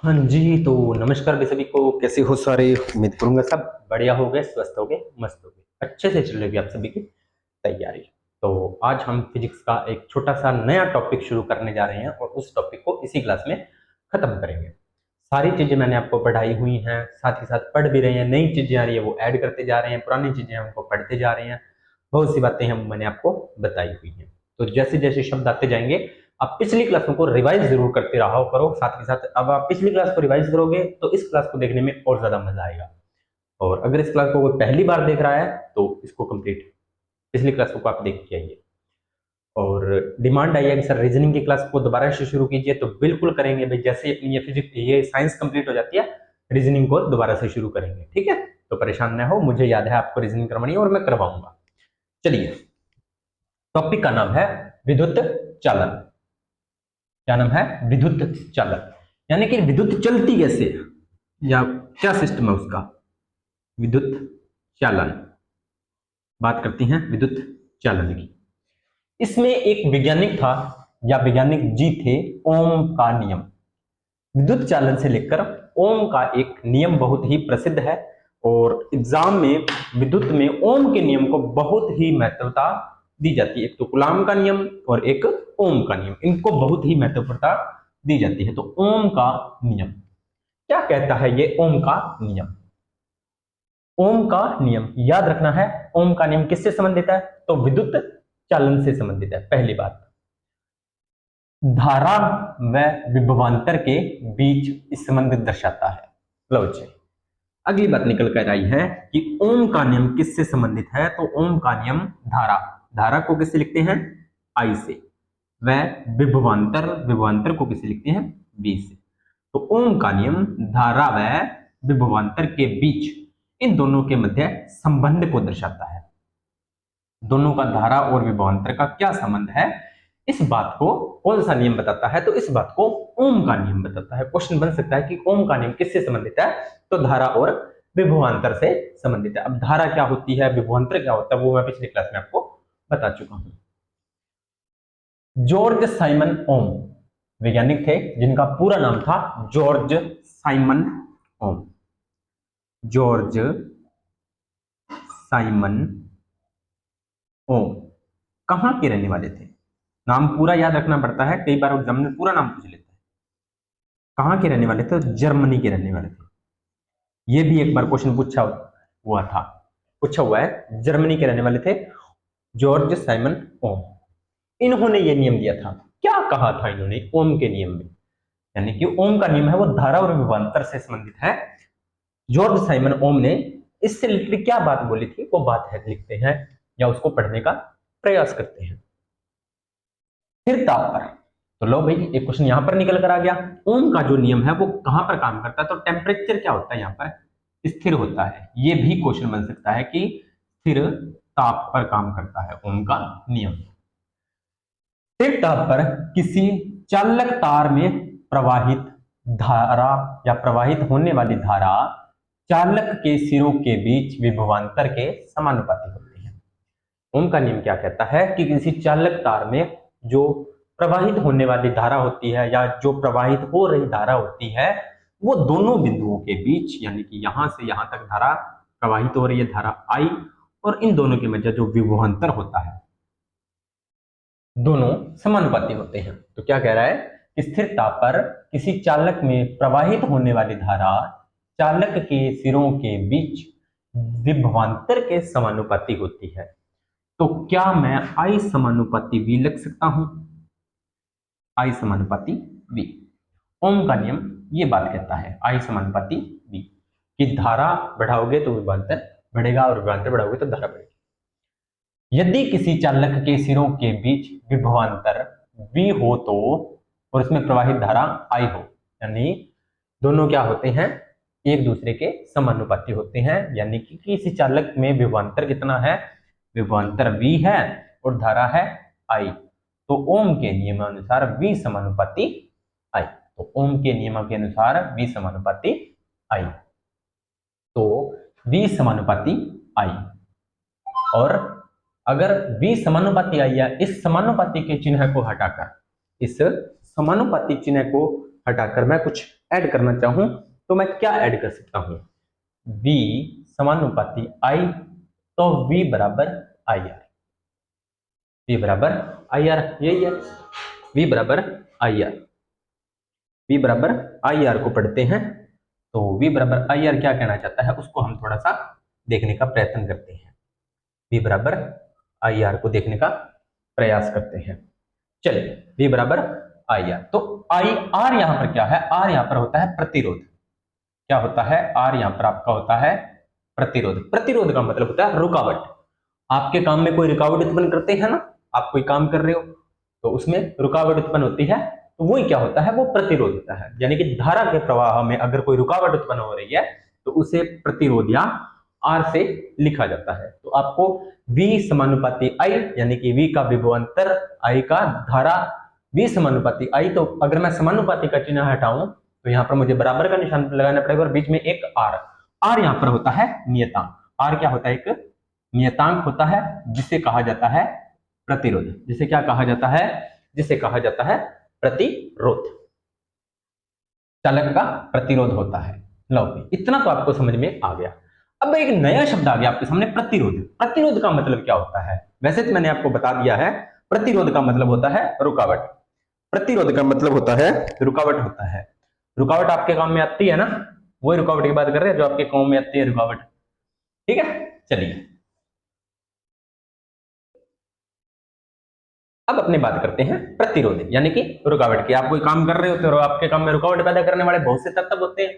हाँ जी, तो नमस्कार भी सभी को। कैसे हो सारे? उम्मीद करूंगा सब बढ़िया हो गए, स्वस्थ हो गए, मस्त हो गए, अच्छे से चल रही है आप सभी की तैयारी। तो आज हम फिजिक्स का एक छोटा सा नया टॉपिक शुरू करने जा रहे हैं और उस टॉपिक को इसी क्लास में खत्म करेंगे। सारी चीजें मैंने आपको पढ़ाई हुई हैं, साथ ही साथ पढ़ भी रहे हैं। नई चीजें आ रही है वो ऐड करते जा रहे हैं, पुरानी चीजें हम उनको पढ़ते जा रहे हैं। बहुत सी बातें हम मैंने आपको बताई हुई हैं। तो जैसे जैसे शब्द आते जाएंगे, आप पिछली क्लासों को रिवाइज जरूर करते रहा करो। साथ ही साथ अब आप पिछली क्लास को रिवाइज करोगे तो इस क्लास को देखने में और ज्यादा मजा आएगा। और अगर इस क्लास को कोई पहली बार देख रहा है तो इसको कंप्लीट पिछली क्लास को आप देख के आइए। और डिमांड आई है कि सर रीजनिंग की क्लास को दोबारा से शुरू कीजिए, तो बिल्कुल करेंगे भाई। जैसे अपनी ये फिजिक्स ये साइंस कंप्लीट हो जाती है, रीजनिंग को दोबारा से शुरू करेंगे, ठीक है? तो परेशान ना हो, मुझे याद है आपको रीजनिंग करवानी है और मैं करवाऊंगा। चलिए, टॉपिक का नाम है विद्युत चालन। क्या नाम है? विद्युत चालन। यानी कि विद्युत चलती कैसे है या क्या सिस्टम है उसका। विद्युत चालन, बात करते हैं विद्युत चालन की। इसमें एक वैज्ञानिक था या वैज्ञानिक जी थे, ओम का नियम। विद्युत चालन से लेकर ओम का एक नियम बहुत ही प्रसिद्ध है और एग्जाम में विद्युत में ओम के नियम को बहुत ही महत्वता दी जाती है। एक तो कूलाम का नियम और एक ओम का नियम, इनको बहुत ही महत्वता दी जाती है। तो ओम का नियम क्या कहता है? ये ओम का नियम, ओम का नियम याद रखना है। ओम का नियम किससे संबंधित है? तो विद्युत चालन से संबंधित है। पहली बात, धारा व विभवांतर के बीच इस संबंध दर्शाता है। लो जी, अगली बात निकल कर आई है कि ओम का नियम किससे संबंधित है? तो ओम का नियम धारा, धारा को किससे लिखते हैं? आई से। वह विभवांतर, विभवांतर को किससे लिखते हैं? वी से। तो ओम का नियम धारा व विभवांतर के बीच, इन दोनों के मध्य संबंध को दर्शाता है। दोनों का, धारा और विभवांतर का क्या संबंध है, इस बात को कौन सा नियम बताता है? तो इस बात को ओम का नियम बताता है। क्वेश्चन बन सकता है कि ओम का नियम किससे संबंधित है? तो धारा और विभवांतर से संबंधित है। अब धारा क्या होती है, विभवांतर क्या होता है, वो मैं पिछली क्लास में आपको बता चुका हूं। जॉर्ज साइमन ओम वैज्ञानिक थे जिनका पूरा नाम था जॉर्ज साइमन ओम। जॉर्ज साइमन ओम कहां के रहने वाले थे? नाम पूरा याद रखना पड़ता है, कई बार एग्जाम में पूरा नाम पूछ लेता है। कहां के रहने वाले थे? जर्मनी के रहने वाले थे। ये भी एक बार क्वेश्चन पूछा हुआ था, पूछा हुआ है। जर्मनी के रहने वाले थे जॉर्ज साइमन ओम। इन्होंने ये नियम दिया था। क्या कहा था इन्होंने ओम के नियम में? यानी कि ओम का नियम है वो धारा और विभवांतर से संबंधित है। जॉर्ज साइमन ओम ने इससे रिलेटेड क्या बात बोली थी, वो बात है लिखते हैं या उसको पढ़ने का प्रयास करते हैं। स्थिर ताप पर, तो लो भाई एक क्वेश्चन यहां पर निकल कर आ गया। ओम का जो नियम है वो कहां पर काम करता है? तो टेम्परेचर क्या होता है यहाँ पर? स्थिर होता है। ये भी क्वेश्चन बन सकता है कि स्थिर ताप पर काम करता है ओम का नियम। स्थिर ताप पर किसी चालक तार में प्रवाहित धारा या प्रवाहित होने वाली धारा चालक के सिरों के बीच विभवांतर के समानुपाती होती है। ओम का नियम क्या कहता है कि किसी चालक तार में जो प्रवाहित होने वाली धारा होती है या जो प्रवाहित हो रही धारा होती है, वो दोनों बिंदुओं के बीच, यानी कि यहां से यहां तक धारा प्रवाहित हो रही है, धारा आई, और इन दोनों के मध्य जो विभवांतर होता है, दोनों समानुपाती होते हैं। तो क्या कह रहा है कि स्थिर ताप पर किसी चालक में प्रवाहित होने वाली धारा चालक के सिरों के बीच विभवांतर के समानुपाती होती है। तो क्या मैं आई समानुपाती वी लिख सकता हूं? आई समानुपाती वी, ओम का नियम ये बात कहता है, आई समानुपाती वी, कि धारा बढ़ाओगे तो विभवांतर बढ़ेगा और विभवांतर बढ़ाओगे तो धारा बढ़ेगी। यदि किसी चालक के सिरों के बीच विभवांतर वी हो तो, और इसमें प्रवाहित धारा आई हो, यानी दोनों क्या होते हैं? एक दूसरे के समानुपाती होते हैं। यानी कि किसी चालक में विभवांतर कितना है? विभवांतर वी है और धारा है आई। तो ओम के नियमानुसार वी समानुपाती आई। तो ओम के नियम के अनुसार वी समानुपाती आई। तो वी समानुपाती आई, और अगर v समानुपाती आई है, इस समानुपाती के चिन्ह को हटाकर, इस समानुपाती चिन्ह को हटाकर मैं कुछ ऐड करना चाहूं तो मैं क्या ऐड कर सकता हूं? V समानुपाती I, तो V बराबर IR, V बराबर IR, यही है, V बराबर IR, V बराबर IR को पढ़ते हैं। तो V बराबर IR क्या कहना चाहता है उसको हम थोड़ा सा देखने का प्रयत्न करते हैं। V बराबर IR को देखने का प्रयास करते हैं। चलिए, V बराबर IR, तो IR यहाँ पर क्या है? R यहाँ पर होता है प्रतिरोध। क्या होता है? R यहाँ पर आपका होता है प्रतिरोध। प्रतिरोध का मतलब होता है रुकावट। आपके काम में कोई रुकावट उत्पन्न करते हैं ना, आप कोई काम कर रहे हो तो उसमें रुकावट उत्पन्न होती है, तो वही क्या होता है? वो प्रतिरोध होता है। यानी कि धारा के प्रवाह में अगर कोई रुकावट उत्पन्न हो रही है तो उसे प्रतिरोध या R से लिखा जाता है। तो आपको V समानुपाती I, यानी कि V का विभवांतर, I का धारा, V समानुपाती I, तो अगर मैं समानुपाती का चिन्ह हटाऊं तो यहाँ पर मुझे बराबर का निशान लगाना पड़ेगा और बीच में एक R यहाँ पर होता है नियतांक। R क्या होता है? एक नियतांक होता है जिसे कहा जाता है प्रतिरोध। जिसे क्या कहा जाता है? जिसे कहा जाता है प्रतिरोध। चालक का प्रतिरोध होता है। लो, इतना तो आपको समझ में आ गया। अब एक नया शब्द आ गया आपके सामने, प्रतिरोध। प्रतिरोध का मतलब क्या होता है? वैसे तो मैंने आपको बता दिया है, प्रतिरोध का मतलब होता है रुकावट। प्रतिरोध का मतलब होता है रुकावट होता है। रुकावट आपके काम में आती है ना, वही रुकावट की बात कर रहे हैं जो आपके काम में आती है, रुकावट। ठीक है, चलिए अब अपने बात करते हैं प्रतिरोध यानी कि रुकावट की। आप कोई काम कर रहे हो तो आपके काम में रुकावट पैदा करने वाले बहुत से तत्व होते हैं,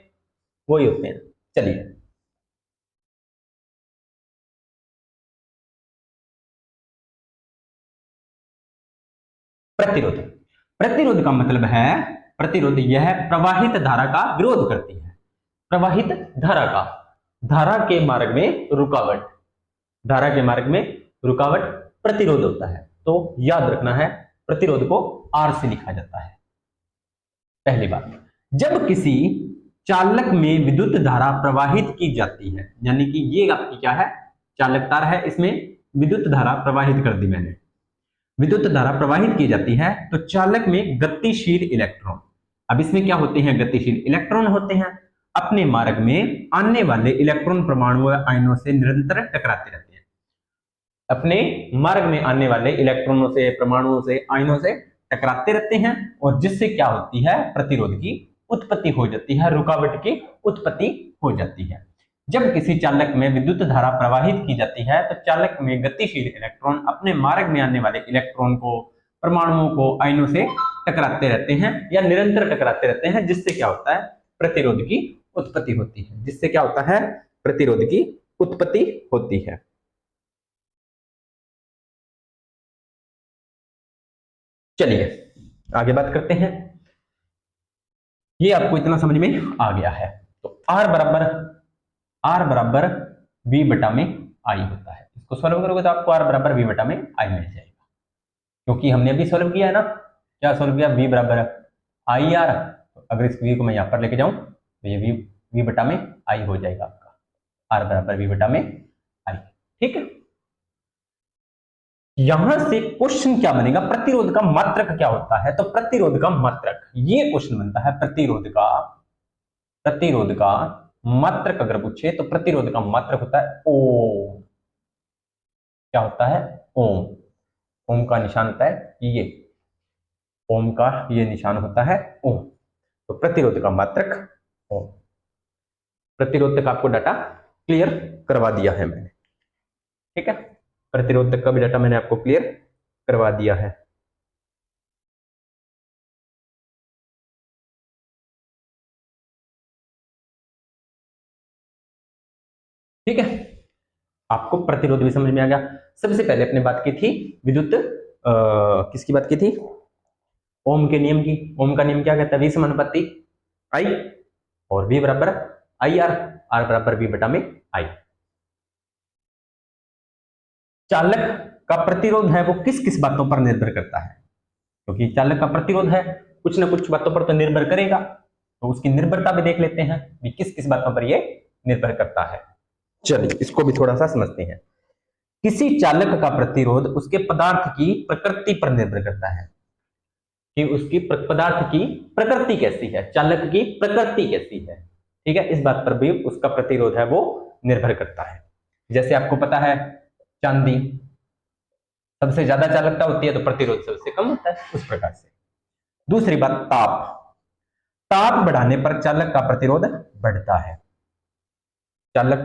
वही होते हैं। चलिए, प्रतिरोध। प्रतिरोध का मतलब है, प्रतिरोध यह प्रवाहित धारा का विरोध करती है। प्रवाहित धारा का, धारा के मार्ग में रुकावट, धारा के मार्ग में रुकावट प्रतिरोध होता है। तो याद रखना है, प्रतिरोध को R से लिखा जाता है। पहली बात, जब किसी चालक में विद्युत धारा प्रवाहित की जाती है, यानी कि ये आपकी क्या है? चालक तार है, इसमें विद्युत धारा प्रवाहित कर दी मैंने। विद्युत धारा प्रवाहित की जाती है तो चालक में गतिशील इलेक्ट्रॉन, अब इसमें क्या होते हैं? गतिशील इलेक्ट्रॉन होते हैं, अपने मार्ग में आने वाले इलेक्ट्रॉन परमाणु आयनों से निरंतर टकराते रहते हैं। अपने मार्ग में आने वाले इलेक्ट्रॉनों से, परमाणुओं से, आयनों से टकराते रहते हैं, और जिससे क्या होती है? प्रतिरोध की उत्पत्ति हो जाती है, रुकावट की उत्पत्ति हो जाती है। जब किसी चालक में विद्युत धारा प्रवाहित की जाती है तो चालक में गतिशील इलेक्ट्रॉन अपने मार्ग में आने वाले इलेक्ट्रॉन को, परमाणुओं को आयनों से टकराते रहते हैं या निरंतर टकराते रहते हैं, जिससे क्या होता है? प्रतिरोध की उत्पत्ति होती है। जिससे क्या होता है? प्रतिरोध की उत्पत्ति होती है। चलिए आगे बात करते हैं। ये आपको इतना समझ में आ गया है। तो आर बराबर वी बटा में आई होता है। इसको सॉल्व करोगे तो आपको आर बराबर वी बटा में आई मिल जाएगा, क्योंकि हमने अभी सॉल्व किया है ना। क्या सॉल्व किया? वी बराबर आई आर। तो अगर इस वी को मैं यहां पर लेके जाऊं तो ये वी बटा में आई हो जाएगा आपका, आर बराबर वी बटा में आई। ठीक है, यहां से क्वेश्चन क्या बनेगा? प्रतिरोध का मात्रक क्या होता है? तो प्रतिरोध का मात्रक, ये क्वेश्चन बनता है। प्रतिरोध का मात्रक अगर पूछे तो प्रतिरोध का मात्रक होता है ओम। क्या होता है? ओम। ओम का निशान होता है ये, ओम का ये निशान होता है ओम। तो प्रतिरोध का मात्रक ओम। प्रतिरोध तक आपको डाटा क्लियर करवा दिया है मैंने। ठीक है, प्रतिरोध तक का भी डाटा मैंने आपको क्लियर करवा दिया है। ठीक है, आपको प्रतिरोध भी समझ में आ गया। सबसे पहले अपने बात की थी विद्युत, किसकी बात की थी? ओम के नियम की। ओम का नियम क्या कहता है? वी समानुपाती आई, और वी बराबर आई आर, आर बराबर वी बटा में आई। चालक का प्रतिरोध है वो किस किस बातों पर निर्भर करता है? क्योंकि चालक का प्रतिरोध है, कुछ ना कुछ बातों पर तो निर्भर करेगा। तो उसकी निर्भरता भी देख लेते हैं कि किस किस बातों पर ये निर्भर करता है। चलिए इसको भी थोड़ा सा समझते हैं। किसी चालक का प्रतिरोध उसके पदार्थ की प्रकृति पर निर्भर करता है। कि उसकी पदार्थ की प्रकृति कैसी है, चालक की प्रकृति कैसी है। ठीक है, इस बात पर भी उसका प्रतिरोध है वो निर्भर करता है। जैसे आपको पता है चांदी सबसे ज्यादा चालकता होती है तो प्रतिरोध सबसे कम होता है, उस प्रकार से। दूसरी बात, ताप। ताप बढ़ाने पर चालक का प्रतिरोध बढ़ता है। चालक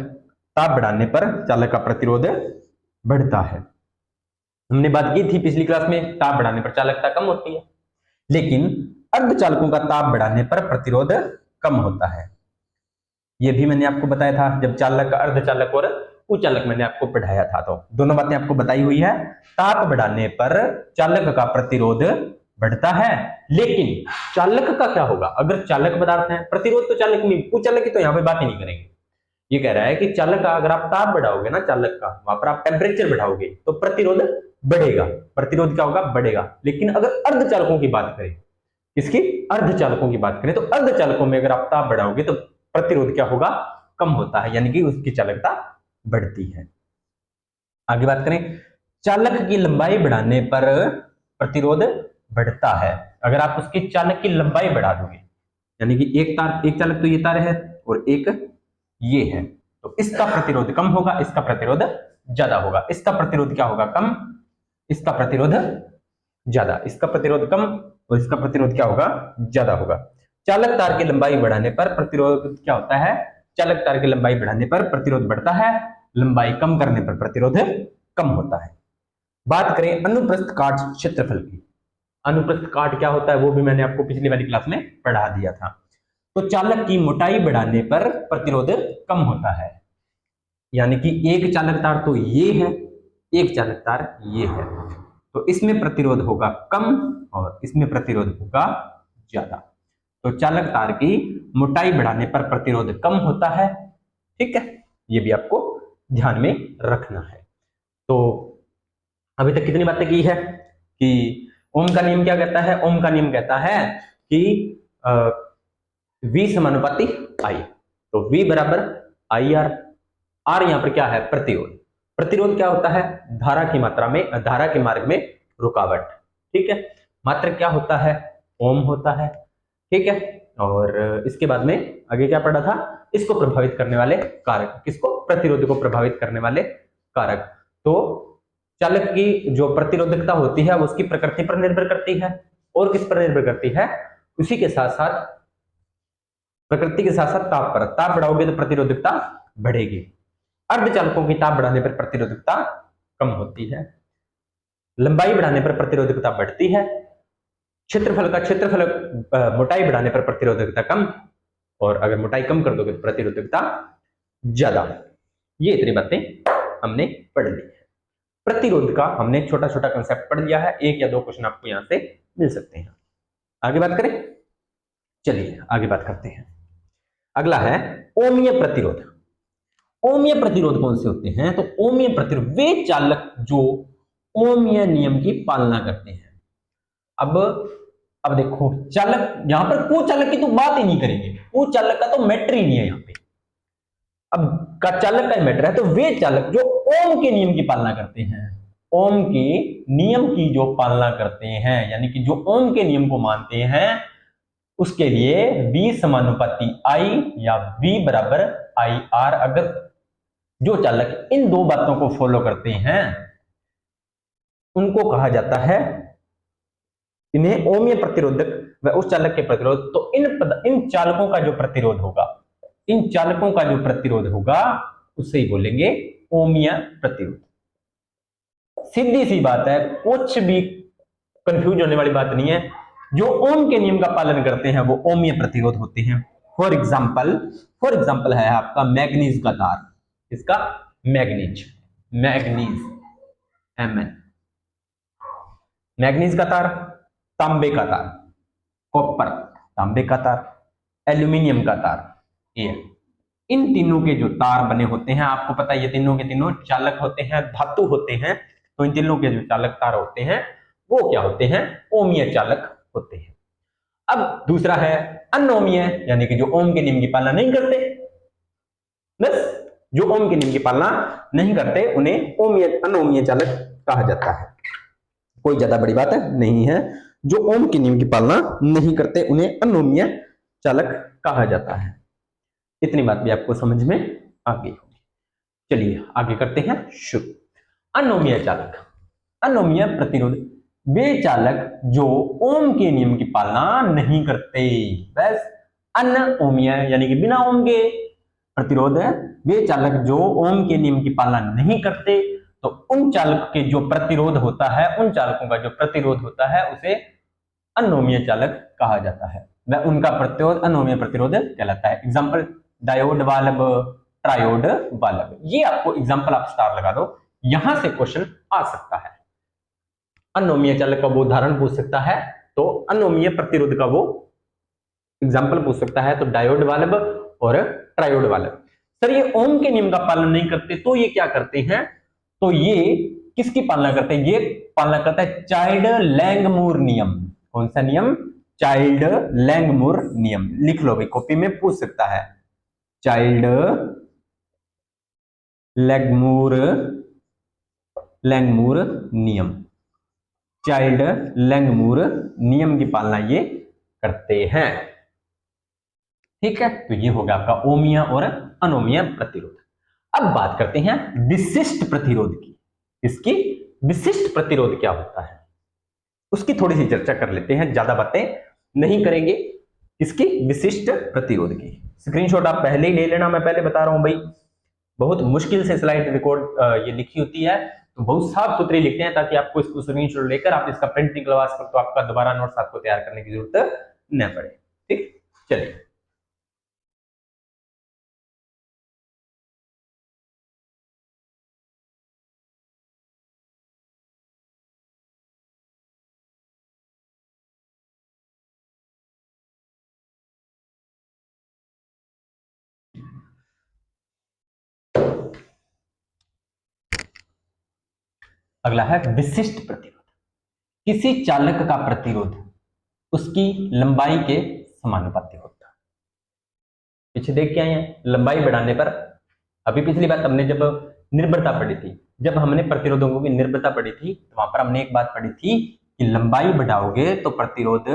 ताप बढ़ाने पर चालक का प्रतिरोध बढ़ता है। हमने बात की थी पिछली क्लास में, ताप बढ़ाने पर चालकता कम होती है, लेकिन अर्धचालकों का ताप बढ़ाने पर प्रतिरोध कम होता है। यह भी मैंने आपको बताया था जब चालक, अर्धचालक और कुचालक मैंने आपको पढ़ाया था, तो दोनों बातें आपको बताई हुई है। ताप बढ़ाने पर चालक का प्रतिरोध बढ़ता है, लेकिन चालक का क्या होगा, अगर चालक पदार्थ है, प्रतिरोध तो चालक में, कुचालक की तो यहां पे बात ही नहीं करेंगे। ये कह रहा है कि चालक का अगर आप ताप बढ़ाओगे ना, चालक का वहां पर आप टेम्परेचर बढ़ाओगे तो प्रतिरोध बढ़ेगा, प्रतिरोध क्या होगा, बढ़ेगा। लेकिन अगर अर्धचालकों की बात करें, इसकी अर्धचालकों की बात करें तो अर्धचालकों में अगर आप ताप बढ़ाओगे तो प्रतिरोध क्या होगा, कम होता है, यानी कि उसकी चालकता बढ़ती है। आगे बात करें, चालक की लंबाई बढ़ाने पर प्रतिरोध बढ़ता है। अगर आप उसकी चालक की लंबाई बढ़ा दोगे, यानी कि एक तार, एक चालक तो ये तार है और एक ये है, तो इसका प्रतिरोध कम होगा, इसका प्रतिरोध ज्यादा होगा। इसका प्रतिरोध क्या होगा, कम, इसका प्रतिरोध ज्यादा, इसका प्रतिरोध कम और इसका प्रतिरोध क्या होगा, ज्यादा होगा। चालक तार की लंबाई बढ़ाने पर प्रतिरोध क्या होता है, चालक तार की लंबाई बढ़ाने पर प्रतिरोध बढ़ता है, लंबाई कम करने पर प्रतिरोध कम होता है। बात करें अनुप्रस्थ काट क्षेत्रफल की। अनुप्रस्थ काट क्या होता है वो भी मैंने आपको पिछली वाली क्लास में पढ़ा दिया था। तो चालक की मोटाई बढ़ाने पर प्रतिरोध कम होता है, यानी कि एक चालक तार तो ये है, एक चालक तार ये है, तो इसमें प्रतिरोध होगा कम और इसमें प्रतिरोध होगा ज्यादा। तो चालक तार की मोटाई बढ़ाने पर प्रतिरोध कम होता है। ठीक है, ये भी आपको ध्यान में रखना है। तो अभी तक कितनी बातें की है कि ओम का नियम क्या कहता है, ओम का नियम कहता है कि V समानुपाती I, तो V बराबर IR। R यहां पर क्या है, प्रतिरोध। प्रतिरोध क्या होता है, धारा की मात्रा में, धारा के मार्ग में रुकावट। ठीक है, मात्रक क्या होता है, ओम होता है। ठीक है, और इसके बाद में आगे क्या पढ़ा था, इसको प्रभावित करने वाले कारक, किसको, प्रतिरोध को प्रभावित करने वाले कारक। तो चालक की जो प्रतिरोधकता होती है वो उसकी प्रकृति पर निर्भर करती है, और किस पर निर्भर करती है, उसी के साथ साथ, प्रकृति के साथ साथ ताप पर। ताप बढ़ाओगे तो प्रतिरोधकता बढ़ेगी। अर्धचालकों की ताप बढ़ाने पर प्रतिरोधकता कम होती है, लंबाई बढ़ाने पर प्रतिरोधकता बढ़ती है, क्षेत्रफल मोटाई बढ़ाने पर प्रतिरोधकता कम, और अगर मोटाई कम कर दोगे तो प्रतिरोधकता ज्यादा। ये इतनी बातें हमने पढ़ ली है। प्रतिरोध का हमने छोटा छोटा कंसेप्ट पढ़ लिया है, एक या दो क्वेश्चन आपको यहां से मिल सकते हैं। आगे बात करें, चलिए आगे बात करते हैं। अगला है ओमीय प्रतिरोध। ओमीय प्रतिरोध कौन से होते हैं, तो ओमीय प्रतिरोध वे चालक जो ओमीय नियम की पालना करते हैं। अब देखो, चालक, यहां पर कुचालक की तो बात ही नहीं करेंगे, कुचालक का तो मैटर ही नहीं है यहां पे। अब का चालक का मैटर है, तो वे चालक जो ओम के नियम की पालना करते हैं, ओम के नियम की जो पालना करते हैं, यानी कि जो ओम के नियम को मानते हैं, उसके लिए V समानुपाती I या V बराबर IR। अगर जो चालक इन दो बातों को फॉलो करते हैं उनको कहा जाता है, इन्हें ओमीय प्रतिरोधक व उस चालक के प्रतिरोध। तो इन चालकों का जो प्रतिरोध होगा, इन चालकों का जो प्रतिरोध होगा उससे ही बोलेंगे ओमीय प्रतिरोध। सीधी सी बात है, कुछ भी कंफ्यूज होने वाली बात नहीं है। जो ओम के नियम का पालन करते हैं वो ओमीय प्रतिरोध होते हैं। फॉर एग्जाम्पल है आपका मैग्नीज का तार, इसका मैग्नीज Mn, मैग्नीज का तार, तांबे का तार, कॉपर तांबे का तार, एल्यूमिनियम का तार, ये इन तीनों के जो तार बने होते हैं, आपको पता है ये तीनों के तीनों चालक होते हैं, धातु होते हैं। तो इन तीनों के जो चालक तार होते हैं वो क्या होते हैं, ओमीय चालक होते हैं। अब दूसरा है अनोमीय, यानी कि जो ओम के नियम की पालना नहीं करते, बस जो ओम के नियम की पालना नहीं करते उन्हें अनोमीय चालक कहा जाता है। कोई ज्यादा बड़ी बात नहीं है, जो ओम के नियम की पालना नहीं करते उन्हें अनोमीय चालक कहा जाता है। इतनी बात भी आपको समझ में आ गई होगी। चलिए आगे करते हैं शुरू। अनोमीय चालक, अनोमीय प्रतिरोध, वे चालक जो ओम के नियम की पालना नहीं करते। बस अनओमीय यानी कि बिना ओम के प्रतिरोध है, वे चालक जो ओम के नियम की पालना नहीं करते, तो उन चालक के जो प्रतिरोध होता है, उन चालकों का जो प्रतिरोध होता है उसे अनोमीय चालक कहा जाता है। वह उनका प्रतिरोध अनोमीय प्रतिरोध कहलाता है। Example diode valve, triode valve, ये आपको एग्जांपल आप स्टार लगा दो, यहां से क्वेश्चन आ सकता है। अनोमीय चालक का वो उदाहरण पूछ सकता है, तो अनोमीय प्रतिरोध का वो एग्जांपल पूछ सकता है, तो डायोड वाल्व और ट्रायोड वाल्व। सर ये ओम के नियम का पालन नहीं करते, तो ये क्या करते हैं? तो ये किसकी पालना करते हैं? ये पालना करता है चाइल्ड लैंगमूर नियम। कौन सा नियम? चाइल्ड लैंगमूर नियम। लिख लो भाई, कॉपी में पूछ सकता है। चाइल्ड लैंगमूर लैंगमूर नियम, चाइल्ड लैंगमूर नियम की पालना ये करते हैं। ठीक है, तो ये होगा आपका ओमीय और अनोमीय प्रतिरोध। अब बात करते हैं विशिष्ट प्रतिरोध की। इसकी विशिष्ट प्रतिरोध क्या होता है उसकी थोड़ी सी चर्चा कर लेते हैं, ज्यादा बातें नहीं करेंगे। इसकी विशिष्ट प्रतिरोध की स्क्रीनशॉट आप पहले ही ले लेना, मैं पहले बता रहा हूं भाई, बहुत मुश्किल से स्लाइड रिकॉर्ड ये लिखी होती है, तो बहुत साफ सुथरी लिखते हैं ताकि आपको इसको स्क्रीनशॉट लेकर आप इसका प्रिंट निकलवा सको, तो आपका दोबारा नोट्स आपको तैयार करने की जरूरत न पड़े। ठीक, चलिए अगला है विशिष्ट प्रतिरोध। किसी चालक का प्रतिरोध उसकी लंबाई के समानुपाती होता है। पीछे देख के आए हैं, लंबाई बढ़ाने पर, अभी पिछली बात हमने जब निर्भरता पढ़ी थी, जब हमने प्रतिरोधों की निर्भरता पढ़ी थी, तो वहां पर हमने एक बात पढ़ी थी कि लंबाई बढ़ाओगे तो प्रतिरोध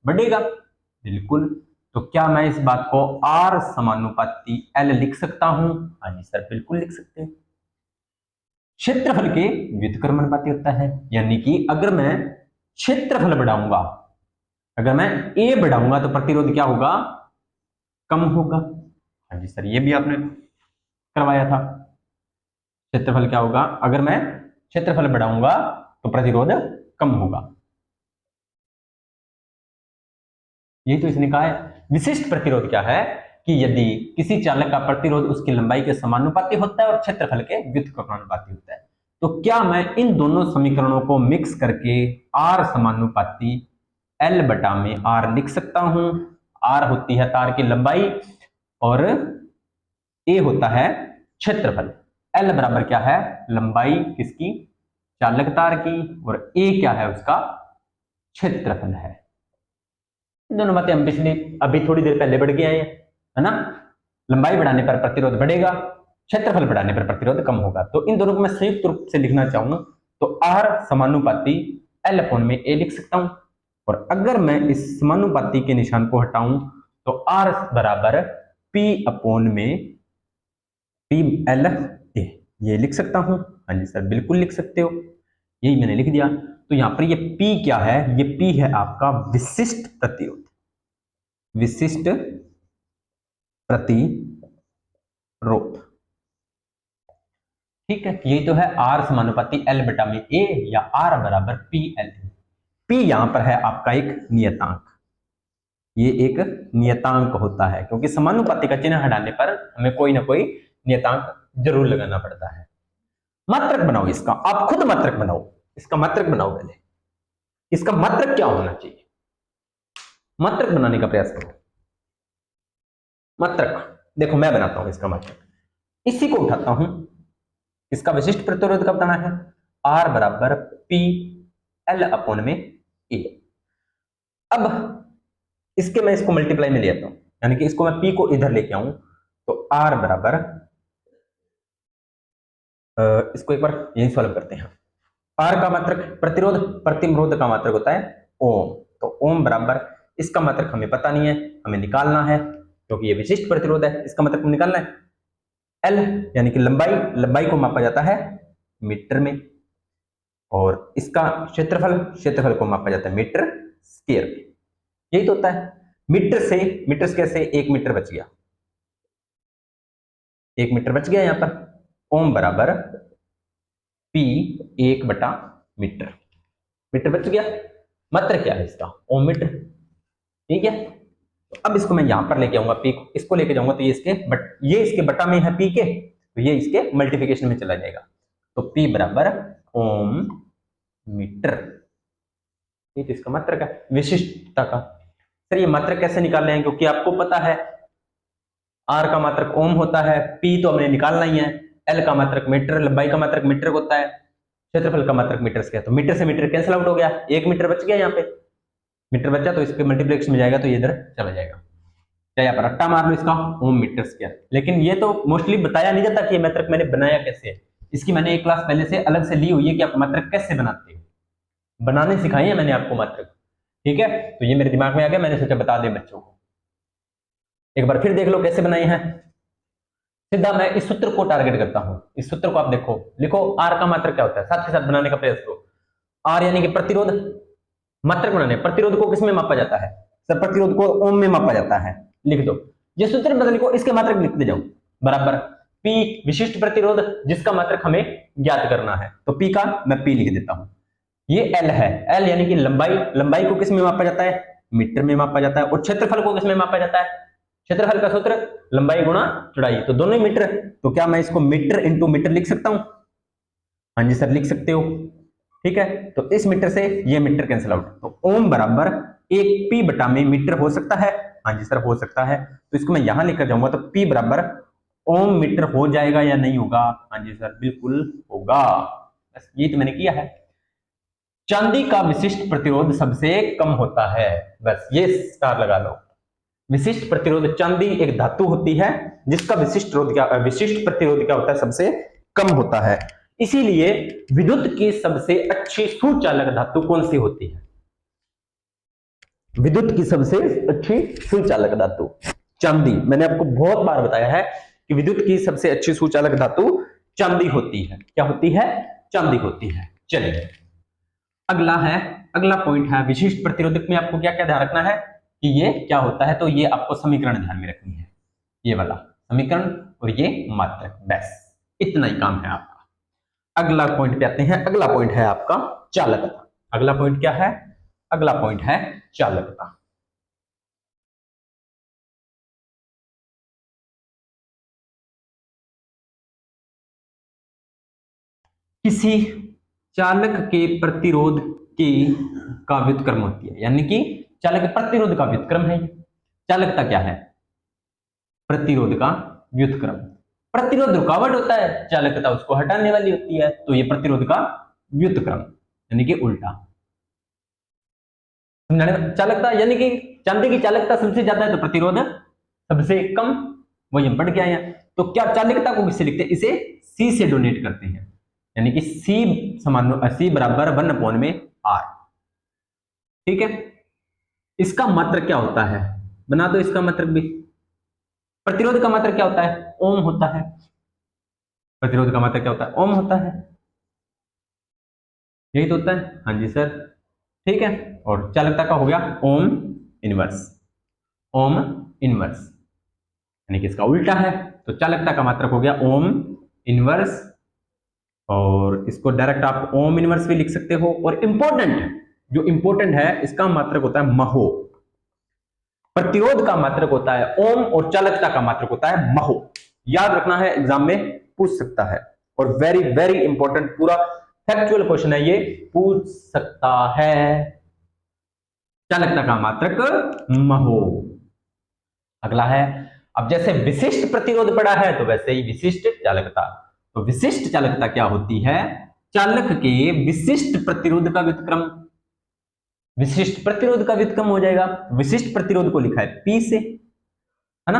बढ़ेगा। बिल्कुल, तो क्या मैं इस बात को R समानुपाती L लिख सकता हूं? हाँ जी सर, बिल्कुल लिख सकते हैं। क्षेत्रफल के व्युत्क्रमानुपाती होता है, यानी कि अगर मैं क्षेत्रफल बढ़ाऊंगा, अगर मैं A बढ़ाऊंगा तो प्रतिरोध क्या होगा? कम होगा। हाँ जी सर, ये भी आपने करवाया था। क्षेत्रफल क्या होगा? अगर मैं क्षेत्रफल बढ़ाऊंगा तो प्रतिरोध कम होगा। यही तो इसने कहा है। विशिष्ट प्रतिरोध क्या है कि यदि किसी चालक का प्रतिरोध उसकी लंबाई के समानुपाती होता है और क्षेत्रफल के व्युत्क्रमानुपाती होता है, तो क्या मैं इन दोनों समीकरणों को मिक्स करके R समानुपाती L बटा में R लिख सकता हूं? R होती है तार की लंबाई और A होता है क्षेत्रफल। L बराबर क्या है? लंबाई किसकी? चालक तार की, और A क्या है? उसका क्षेत्रफल है। दोनों बातें हम पिछली अभी थोड़ी देर पहले बढ़ के आए हैं, है ना? लंबाई बढ़ाने पर प्रतिरोध बढ़ेगा, क्षेत्रफल बढ़ाने पर प्रतिरोध कम होगा। तो इन दोनों को मैं संयुक्त रूप से लिखना चाहूंगा तो R समानुपाती L अपॉन में A लिख सकता हूं, और अगर मैं इस समानुपाती के निशान को हटाऊं तो R बराबर P अपॉन में P L A ये लिख सकता हूं। हाँ जी सर, बिल्कुल लिख सकते हो, यही मैंने लिख दिया। तो यहां पर ये P क्या है? ये P है आपका विशिष्ट प्रतिरोध, विशिष्ट प्रतिरोध। ठीक है, यही तो है R समानुपाती L बटा में A, या R बराबर P L। P यहां पर है आपका एक नियतांक, ये एक नियतांक होता है, क्योंकि समानुपाती का चिन्ह हटाने पर हमें कोई ना कोई नियतांक जरूर लगाना पड़ता है। मात्रक बनाओ इसका, आप खुद मात्रक बनाओ, इसका मात्रक बनाओ पहले। इसका मात्रक क्या होना चाहिए? मात्रक बनाने का प्रयास करो। मात्रक देखो, मैं बनाता हूं इसका मात्रक, इसी को उठाता हूं। इसका विशिष्ट प्रतिरोध कब बनाना है? R बराबर P L अपॉन में A। अब इसके मैं इसको मल्टीप्लाई में ले आता हूं, यानी कि इसको मैं P को इधर लेके आऊं, तो R बराबर इसको एक बार यही सॉल्व करते हैं। R का मात्रक प्रतिरोध प्रतिरोध का मात्रक होता है ओम। तो ओम बराबर, इसका मात्रक हमें पता नहीं है, हमें निकालना है क्योंकि ये विशिष्ट प्रतिरोध है, इसका मात्रक निकालना है। एल यानी कि लंबाई, लंबाई को मापा जाता है मीटर में, और इसका क्षेत्रफल, क्षेत्रफल को मापा जाता है मीटर स्क्वायर में। यही तो होता है। मीटर स्क्वायर से 1 मीटर बच गया, 1 मीटर बच गया यहां पर। ओम बराबर पी 1/मीटर, मीटर बच गया। मात्रक क्या है इसका? ओम मीटर। ठीक है, तो अब इसको मैं यहां पर लेके आऊंगा पी को, इसको लेके जाऊंगा तो ये इसके बटा में है पी के, तो ये इसके मल्टीप्लिकेशन में चला जाएगा। तो पी बराबर ओम मीटर। ये तो इसका मात्रक है विशिष्टता का। सर ये मात्रक कैसे निकाल रहे हैं? क्योंकि आपको पता है आर का मात्रक ओम होता है, पी तो हमने निकालना ही है, एल का मात्रक मीटर, लंबाई का मात्रक मीटर होता है, क्षेत्रफल का मात्रक मीटर स्क्वायर। तो मीटर से मीटर कैंसिल आउट हो गया, 1 मीटर बच गया, यहाँ पे मीटर बचा तो इसके मल्टीप्लिकेशन में जाएगा तो ये इधर चला जाएगा। क्या यहाँ पर रट्टा मार लो इसका ओम मीटर स्क्वायर। लेकिन ये तो मोस्टली बताया नहीं जाता कि ये मात्रक मैंने बनाया कैसे है। इसकी मैंने एक क्लास पहले से अलग से ली हुई है कि आप मात्रक कैसे बनाते हो, बनाने सिखाई है मैंने आपको मात्रक। ठीक है, तो ये मेरे दिमाग में आ गया, मैंने सोचा बता दें बच्चों को। एक बार फिर देख लो कैसे बनाए हैं। सीधा मैं इस सूत्र को टारगेट करता हूं, इस सूत्र को आप देखो, लिखो आर का मात्रक क्या होता है, साथ ही साथ बनाने का प्रयास करो। आर यानी कि प्रतिरोध, मात्रक बनाने, प्रतिरोध को किसमें मापा जाता है? सर प्रतिरोध को ओम में मापा जाता है, लिख दो। ये सूत्र बदल लिखो, इसके मात्रक लिखते जाओ बराबर पी विशिष्ट प्रतिरोध जिसका मात्रक हमें ज्ञात करना है, तो पी का मैं पी लिख देता हूं। ये एल है, एल यानी कि लंबाई, लंबाई को किस में मापा जाता है? मीटर में मापा जाता है। और क्षेत्रफल को किस में मापा जाता है? क्षेत्रफल का सूत्र लंबाई गुणा चौड़ाई, तो दोनों ही मीटर। तो क्या मैं इसको मीटर इंटू मीटर लिख सकता हूं? हाँ जी सर लिख सकते हो। ठीक है, तो इस मीटर से ये मीटर कैंसिल आउट, तो ओम बराबर 1 पी बटा में मीटर हो सकता है। हाँ जी सर हो सकता है, तो इसको मैं यहां लेकर जाऊंगा तो पी बराबर ओम मीटर हो जाएगा या नहीं होगा? हाँ जी सर बिल्कुल होगा। बस ये तो मैंने किया है। चांदी का विशिष्ट प्रतिरोध सबसे कम होता है, बस ये स्टार लगा लो। विशिष्ट प्रतिरोध, चांदी एक धातु होती है जिसका विशिष्ट प्रतिरोध क्या होता है? सबसे कम होता है। इसीलिए विद्युत की सबसे अच्छी सुचालक धातु कौन सी होती है? विद्युत की सबसे अच्छी सुचालक धातु चांदी। मैंने आपको बहुत बार बताया है कि विद्युत की सबसे अच्छी सुचालक धातु चांदी होती है। क्या होती है? चांदी होती है। चलिए अगला पॉइंट है विशिष्ट प्रतिरोधक में आपको क्या क्या ध्यान रखना है कि ये क्या होता है। तो ये आपको समीकरण ध्यान में रखनी है, ये वाला समीकरण और ये मात्रक, बस इतना ही काम है आपका। अगला पॉइंट पे आते हैं। अगला पॉइंट है आपका चालकता। अगला पॉइंट क्या है? अगला पॉइंट है चालकता। किसी चालक के प्रतिरोध की का व्युत्क्रम होती है, यानी कि चालक प्रतिरोध का व्युत्क्रम है। चालकता क्या है? प्रतिरोध का व्युत्क्रम। प्रतिरोध रुकावट होता है, चालकता उसको हटाने वाली होती है, तो ये प्रतिरोध का व्युत्क्रम यानी कि उल्टा। समझाने में? चालकता यानी कि चांदी की चालकता सबसे ज्यादा है तो प्रतिरोध सबसे कम, वही हम पढ़ के आए हैं। तो क्या चालकता को किससे लिखते हैं? इसे सी से डोनेट करते हैं, यानी कि सी बराबर 1/r। ठीक है, इसका मात्रक क्या होता है? बना दो इसका मात्रक भी। प्रतिरोध का मात्रक क्या होता है? ओम होता है। प्रतिरोध का मात्रक क्या होता है? ओम होता है। यही तो होता है। हाँ जी सर ठीक है। और चालकता का हो गया ओम इनवर्स, ओम इनवर्स यानी कि इसका उल्टा है। तो चालकता का मात्रक हो गया ओम इनवर्स, और इसको डायरेक्ट आप ओम इनवर्स भी लिख सकते हो। और इंपॉर्टेंट, जो इंपॉर्टेंट है, इसका मात्रक होता है महो। प्रतिरोध का मात्रक होता है ओम और चालकता का मात्रक होता है महो। याद रखना है, एग्जाम में पूछ सकता है, और वेरी वेरी इंपॉर्टेंट, पूरा फैक्चुअल क्वेश्चन है ये, पूछ सकता है। चालकता का मात्रक महो। अगला है, अब जैसे विशिष्ट प्रतिरोध पड़ा है तो वैसे ही विशिष्ट चालकता। तो विशिष्ट चालकता क्या होती है? चालक के विशिष्ट प्रतिरोध का व्युत्क्रम। विशिष्ट प्रतिरोध का व्युत्क्रम हो जाएगा। विशिष्ट प्रतिरोध को लिखा है P से, है ना?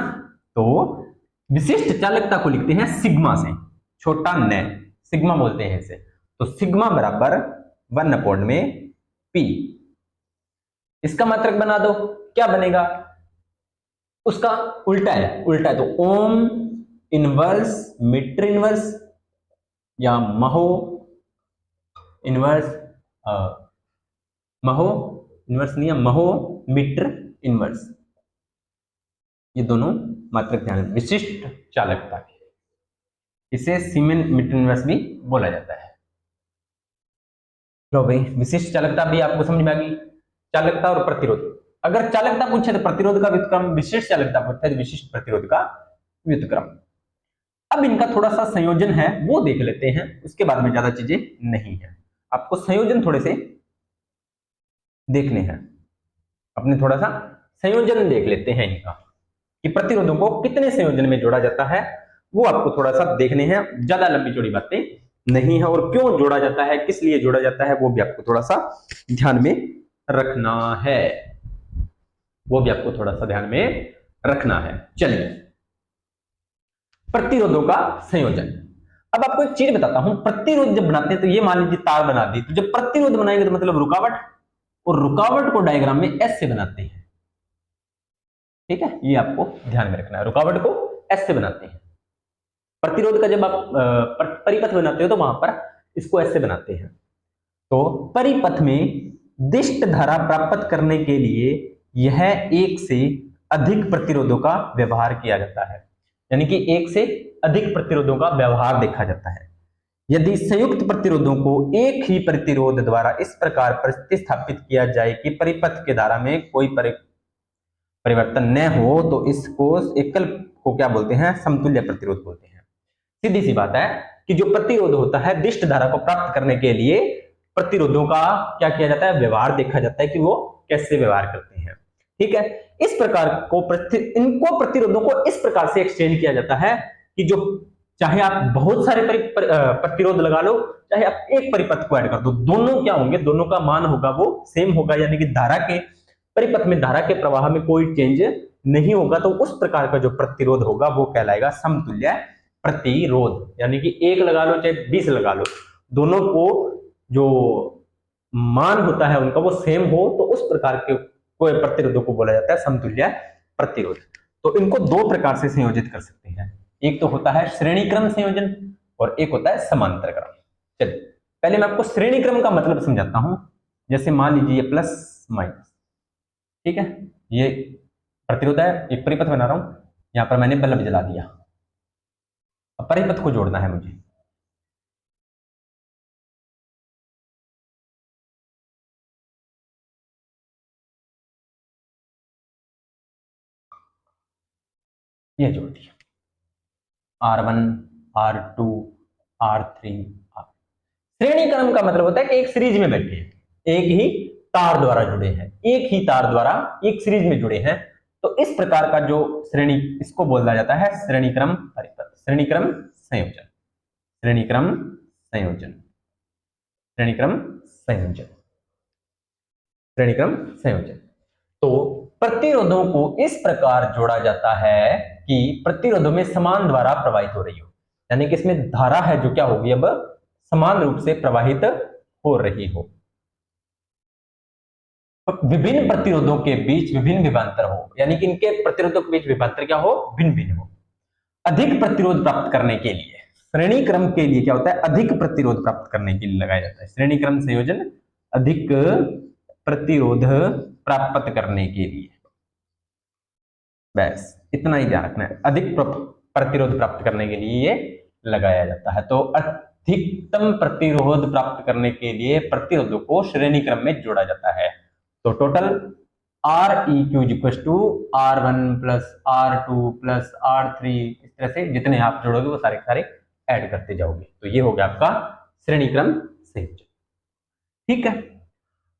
तो विशिष्ट चालकता को लिखते हैं सिग्मा से, छोटा न, सिग्मा बोलते हैं इसे। तो सिग्मा बराबर 1/P। इसका मात्रक बना दो, क्या बनेगा, उसका उल्टा है, उल्टा है तो ओम इनवर्स मीटर इनवर्स या महो इनवर्स, महो इनवर्स नहीं है, महो मीटर इनवर्स, ये दोनों मात्रक ध्यान में, विशिष्ट चालकता की, इसे सीमेन मीटर इनवर्स भी बोला जाता है। लो भाई, विशिष्ट चालकता भी आपको समझ में आ गई। चालकता और प्रतिरोध, अगर चालकता पूछे तो प्रतिरोध का व्युत्क्रम, विशिष्ट चालकता पूछे तो विशिष्ट प्रतिरोध का व्युत्क्रम। अब इनका थोड़ा सा संयोजन है वो देख लेते हैं, उसके बाद में ज्यादा चीजें नहीं है, आपको संयोजन थोड़े से देखने हैं, अपने थोड़ा सा संयोजन देख लेते हैं इनका, कि प्रतिरोधों को कितने संयोजन में जोड़ा जाता है, वो आपको थोड़ा सा देखने हैं, ज्यादा लंबी चौड़ी बातें नहीं है, और क्यों जोड़ा जाता है, किस लिए जोड़ा जाता है, वो भी आपको थोड़ा सा ध्यान में रखना है, वो भी आपको थोड़ा सा ध्यान में रखना है। चलिए, प्रतिरोधों का संयोजन। अब आपको एक चीज बताता हूं, प्रतिरोध जब बनाते हैं तो ये मान लीजिए तार बना दी, तो जब प्रतिरोध बनाएंगे तो मतलब रुकावट, और रुकावट को डायग्राम में एस से बनाते हैं, ठीक है, ये आपको ध्यान में रखना है, रुकावट को एस से बनाते हैं। प्रतिरोध का जब आप परिपथ बनाते हो तो वहां पर इसको एस से बनाते हैं। तो परिपथ में दिष्ट धारा प्राप्त करने के लिए यह एक से अधिक प्रतिरोधों का व्यवहार किया जाता है, यानी कि एक से अधिक प्रतिरोधों का व्यवहार देखा जाता है। यदि संयुक्त प्रतिरोधों को एक ही प्रतिरोध द्वारा इस प्रकार प्रतिस्थापित किया जाए कि परिपथ के धारा में कोई परिवर्तन न हो तो इसको एकल को क्या बोलते हैं, समतुल्य प्रतिरोध बोलते हैं। सीधी सी बात है कि जो प्रतिरोध होता है दिष्ट धारा को प्राप्त करने के लिए प्रतिरोधों का क्या किया जाता है, व्यवहार देखा जाता है कि वो कैसे व्यवहार करते हैं, ठीक है। इस प्रकार को इनको प्रतिरोधों को इस प्रकार से एक्सचेंज किया जाता है कि जो चाहे आप बहुत सारे प्रतिरोध लगा लो, चाहे आप एक परिपथ को ऐड कर दो, दोनों क्या होंगे, दोनों का मान होगा वो सेम होगा, यानी कि धारा के परिपथ में धारा के प्रवाह में कोई चेंज नहीं होगा, तो उस प्रकार का जो प्रतिरोध होगा वो कहलाएगा समतुल्य प्रतिरोध, यानी कि एक लगा लो चाहे 20 लगा लो, दोनों को जो मान होता है उनका वो सेम हो, तो उस प्रकार के कोई प्रतिरोधों को बोला जाता है समतुल्य प्रतिरोध। तो इनको दो प्रकार से संयोजित कर सकते हैं, एक तो होता है श्रेणी क्रम संयोजन और एक होता है समांतर क्रम। चलिए पहले मैं आपको श्रेणी क्रम का मतलब समझाता हूं, जैसे मान लीजिए ये प्लस माइनस, ठीक है, ये प्रतिरोध है, एक परिपथ बना रहा हूं, यहां पर मैंने बल्ब जला दिया, अब परिपथ को जोड़ना है मुझे, ये जोड़ दिया R1 R2 R3 R। श्रेणी क्रम का मतलब होता है कि एक सीरीज में बैठे हैं, एक ही तार द्वारा जुड़े हैं, एक ही तार द्वारा एक सीरीज में जुड़े हैं, तो इस प्रकार का जो श्रेणी, इसको बोला जाता है श्रेणी क्रम परिपथ, श्रेणी क्रम संयोजन, श्रेणी क्रम संयोजन, श्रेणी क्रम संयोजन, श्रेणी क्रम संयोजन। तो प्रतिरोधों को इस प्रकार जोड़ा जाता है कि प्रतिरोधों में समान धारा प्रवाहित हो रही हो, यानी कि इसमें धारा है जो क्या होगी, अब समान रूप से प्रवाहित हो रही हो, विभिन्न प्रतिरोधों के बीच विभिन्न विभवांतर हो, यानी कि इनके प्रतिरोधों के बीच विभवांतर क्या हो, भिन्न भिन्न हो। अधिक प्रतिरोध प्राप्त करने के लिए श्रेणी क्रम के लिए क्या होता है, अधिक प्रतिरोध प्राप्त करने के लिए लगाया जाता है श्रेणी क्रम संयोजन, अधिक प्रतिरोध प्राप्त करने के लिए, बस इतना ही ध्यान रखना है, अधिक प्रतिरोध प्राप्त करने के लिए ये लगाया जाता है। तो अधिकतम प्रतिरोध प्राप्त करने के लिए प्रतिरोधों को श्रेणी क्रम में जोड़ा जाता है। तो total Req equal to R1 plus R2 plus R3, इस तरह से जितने आप जोड़ोगे वो सारे सारे ऐड करते जाओगे, तो ये हो गया आपका श्रेणी क्रम संयोजन, ठीक है।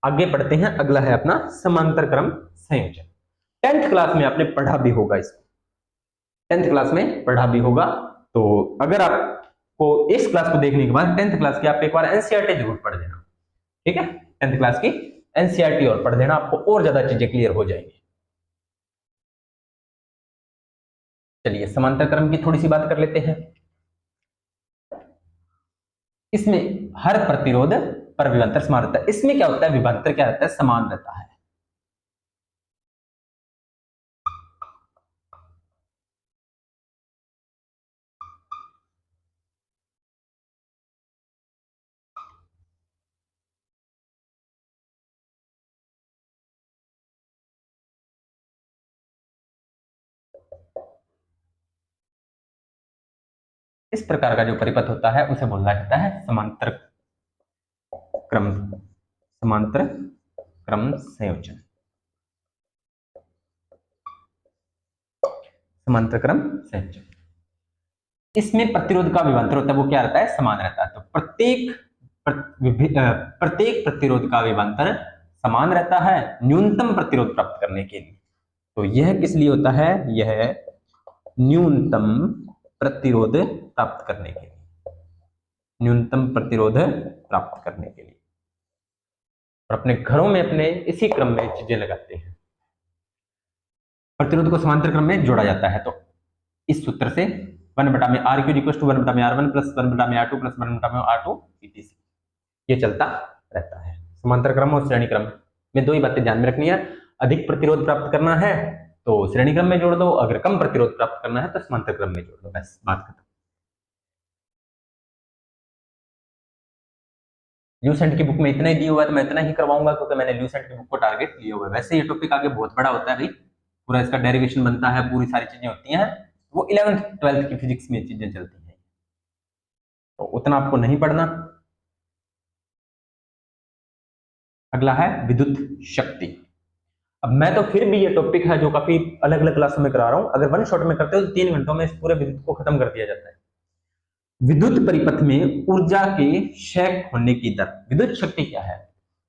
आगे बढ़ते हैं, अगला है अपना समांतर क्रम संयोजन। 10th क्लास में आपने पढ़ा भी होगा इसको, 10th क्लास में पढ़ा भी होगा, तो अगर आपको इस क्लास को देखने के बाद 10th क्लास की आप एक बार एनसीईआरटी जरूर पढ़ लेना, ठीक है, 10th क्लास की एनसीईआरटी और पढ़ देना, आपको और ज्यादा चीजें क्लियर हो जाएंगी। चलिए समांतर क्रम की थोड़ी सी बात कर लेते हैं। इसमें हर प्रतिरोध पर विभवांतर समान रहता है, इसमें क्या होता है, विभवांतर क्या रहता है, समान रहता है, इस प्रकार का जो परिपथ होता है उसे बोला जाता है समांतर क्रम संयोजन। समांतर क्रम संयोजन। इसमें प्रतिरोध का विभवांतर होता है वो क्या रहता है, समान रहता है। तो प्रत्येक प्रतिरोध का विभवांतर समान रहता है न्यूनतम प्रतिरोध प्राप्त करने के लिए। तो यह किस लिए होता है, यह न्यूनतम प्रतिरोध प्राप्त करने के लिए, न्यूनतम प्रतिरोध प्राप्त करने के लिए। और अपने घरों में अपने इसी क्रम में चीजें लगाते हैं। प्रतिरोध को समांतर क्रम में जोड़ा जाता है। तो इस सूत्र से 1/r³ = 1/r1 + 1/r2 + 1/r2 etc. ये चलता रहता है। समांतर क्रम और श्रेणी क्रम में दो ही बातें ध्यान में रखनी है। अधिक प्रतिरोध प्राप्त करना है तो श्रेणी क्रम में जोड़ दो, अगर कम प्रतिरोध प्राप्त करना है तो समांतर क्रम में जोड़ दो, बस बात खत्म। ल्यूसेंट की बुक में इतना ही दिया हुआ है तो मैं इतना ही करवाऊंगा क्योंकि मैंने ल्यूसेंट की बुक को टारगेट लिया हुआ है। वैसे ये टॉपिक आगे बहुत बड़ा होता है भाई, पूरा इसका डेरिवेशन बनता है, पूरी सारी चीजें होती हैं, वो 11th 12th की फिजिक्स में चीजें चलती हैं, तो उतना आपको नहीं पढ़ना। अगला है विद्युत शक्ति। अब मैं तो फिर भी ये टॉपिक है जो काफी अलग अलग क्लासों में करा रहा हूं। अगर वन शॉट में करते हो तो 3 घंटों में इस पूरे विद्युत को खत्म कर दिया जाता है। विद्युत परिपथ में ऊर्जा के क्षय होने की दर। विद्युत शक्ति क्या है,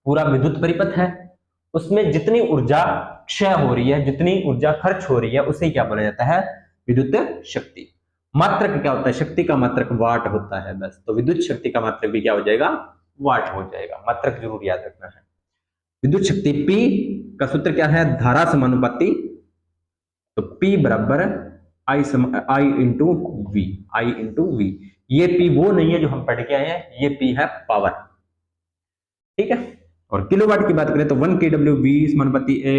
पूरा विद्युत परिपथ है, उसमें जितनी ऊर्जा क्षय हो रही है, जितनी ऊर्जा खर्च हो रही है, उसे क्या बोला जाता है, विद्युत शक्ति। मात्रक क्या होता है, शक्ति का मात्रक वाट होता है बस। तो विद्युत शक्ति का मात्रक भी क्या हो जाएगा, वाट हो जाएगा। मात्रक जरूर याद रखना है। विद्युत शक्ति P का सूत्र क्या है, धारा समानुपाती। तो P बराबर I इंटू वी। ये P वो नहीं है जो हम पढ़ के आए हैं, ये P है पावर, ठीक है। और किलोवाट की बात करें तो 1 kW V समानुपाती A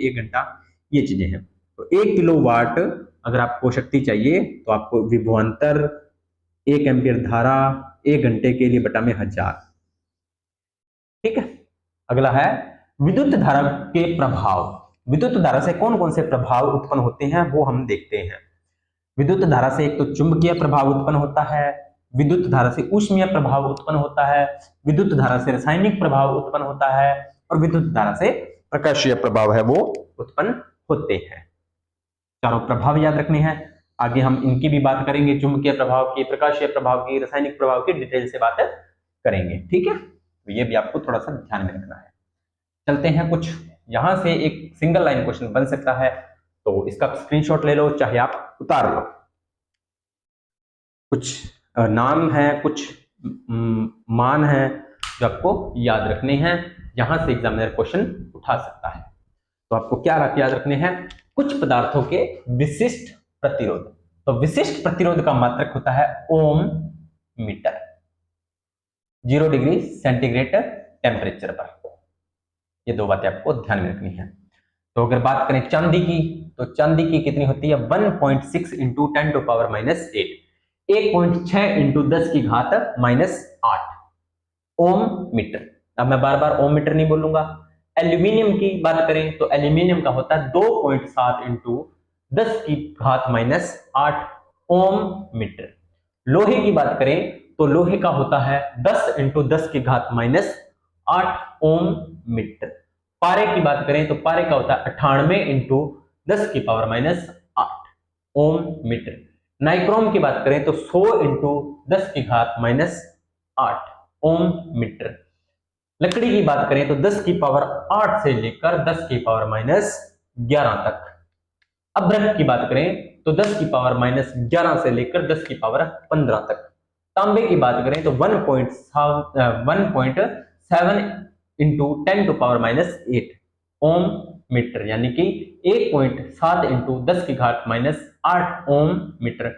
1 घंटा, ये चीजें हैं। तो 1 किलोवाट अगर आपको शक्ति चाहिए तो आपको विभवांतर 1 एम्पियर धारा 1 घंटे के लिए बटा में 1000, ठीक है। अगला है विद्युत धारा के प्रभाव। विद्युत धारा से कौन कौन से प्रभाव उत्पन्न होते हैं वो हम देखते हैं। विद्युत धारा से एक तो चुंबकीय प्रभाव उत्पन्न होता है, विद्युत धारा से ऊष्मीय प्रभाव उत्पन्न होता है, विद्युत धारा से रासायनिक प्रभाव उत्पन्न होता है, और विद्युत धारा से प्रकाशीय प्रभाव है वो उत्पन्न होते हैं। चारों प्रभाव याद रखने हैं। आगे हम इनकी भी बात करेंगे, चुंबकीय प्रभाव की, प्रकाशीय प्रभाव की, रासायनिक प्रभाव की डिटेल से बात करेंगे, ठीक है। तो ये भी आपको थोड़ा सा ध्यान में रखना है। चलते हैं, कुछ यहां से एक सिंगल लाइन क्वेश्चन बन सकता है, तो इसका स्क्रीनशॉट ले लो, चाहे आप उतार लो। कुछ नाम है, कुछ मान है जो आपको याद रखने हैं, यहां से एग्जामिनर क्वेश्चन उठा सकता है। तो आपको क्या याद रखने हैं, कुछ पदार्थों के विशिष्ट प्रतिरोध। तो विशिष्ट प्रतिरोध का मात्रक होता है ओम मीटर, 0 डिग्री सेंटीग्रेड टेम्परेचर पर। ये दो बातें आपको ध्यान में रखनी है। तो अगर बात करें चांदी की, तो चांदी की कितनी होती है, 1.6 इंटू 10 टू पावर -8, 1.6 इंटू 10 की घात -8 ओम मीटर। अब मैं बार बार ओम मीटर नहीं बोलूंगा। एल्यूमिनियम की बात करें तो एल्यूमिनियम का होता है 2.7 इंटू 10 की घात -8 ओम मीटर। लोहे की बात करें तो लोहे का होता है 10 इंटू 10 की घात -8 ओम मीटर। पारे की बात करें तो पारे का होता है 98 इंटू 10 की पावर -8 ओम मीटर। नाइक्रोम की बात करें तो 100 इंटू 10 की घात -8 ओम मीटर। लकड़ी की बात करें तो 10 की पावर 8 से लेकर 10 की पावर -11 तक। अभ्रक की बात करें तो 10 की पावर -11 से लेकर 10 की पावर 15 तक। तांबे की बात करें तो 1.7 into 10 to power -8 ohm metre, यानी कि 1.7 इंटू 10 की घात -8 ओम मीटर।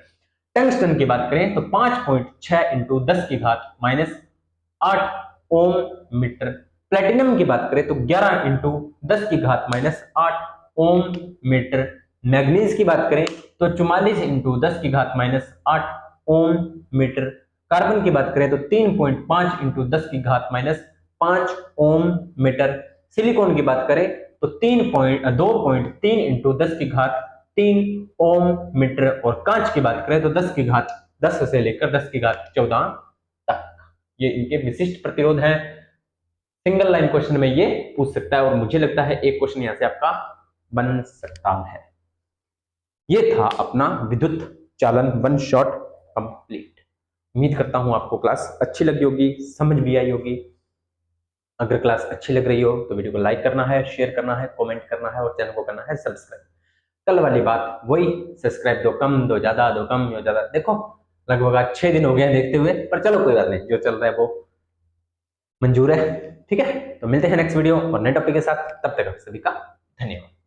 टंगस्टन की बात करें तो 5.6 इंटू 10 की घात -8 ओम मीटर। प्लेटिनम की बात करें तो 11 इंटू 10 की घात -8 ओम मीटर। मैग्नीज की बात करें तो 44 इंटू 10 की घात -8 ओम मीटर। कार्बन की बात करें तो 3.5 इंटू 10 की घात -5 ओम मीटर। सिलिकॉन की बात करें तो 2.3 इंटू 10 की घात 3 ओम मीटर। और कांच की बात करें तो 10 की घात 10 से लेकर 10 की घात 14 तक, ये इनके विशिष्ट प्रतिरोध है। सिंगल लाइन क्वेश्चन में ये पूछ सकता है और मुझे लगता है एक क्वेश्चन यहां से आपका बन सकता है। ये था अपना विद्युत चालन वन शॉट कंप्लीट। उम्मीद करता हूं आपको क्लास अच्छी लगी होगी, समझ भी आई होगी। अगर क्लास अच्छी लग रही हो तो वीडियो को लाइक करना है, शेयर करना है, कमेंट करना है और चैनल को करना है सब्सक्राइब। कल वाली बात वही, सब्सक्राइब दो कम दो ज्यादा, दो कम दो ज्यादा। देखो लगभग आज 6 दिन हो गए हैं देखते हुए, पर चलो कोई बात नहीं, जो चल रहा है वो मंजूर है। ठीक है, तो मिलते हैं नेक्स्ट वीडियो और नए टॉपिक के साथ। तब तक आप सभी का धन्यवाद।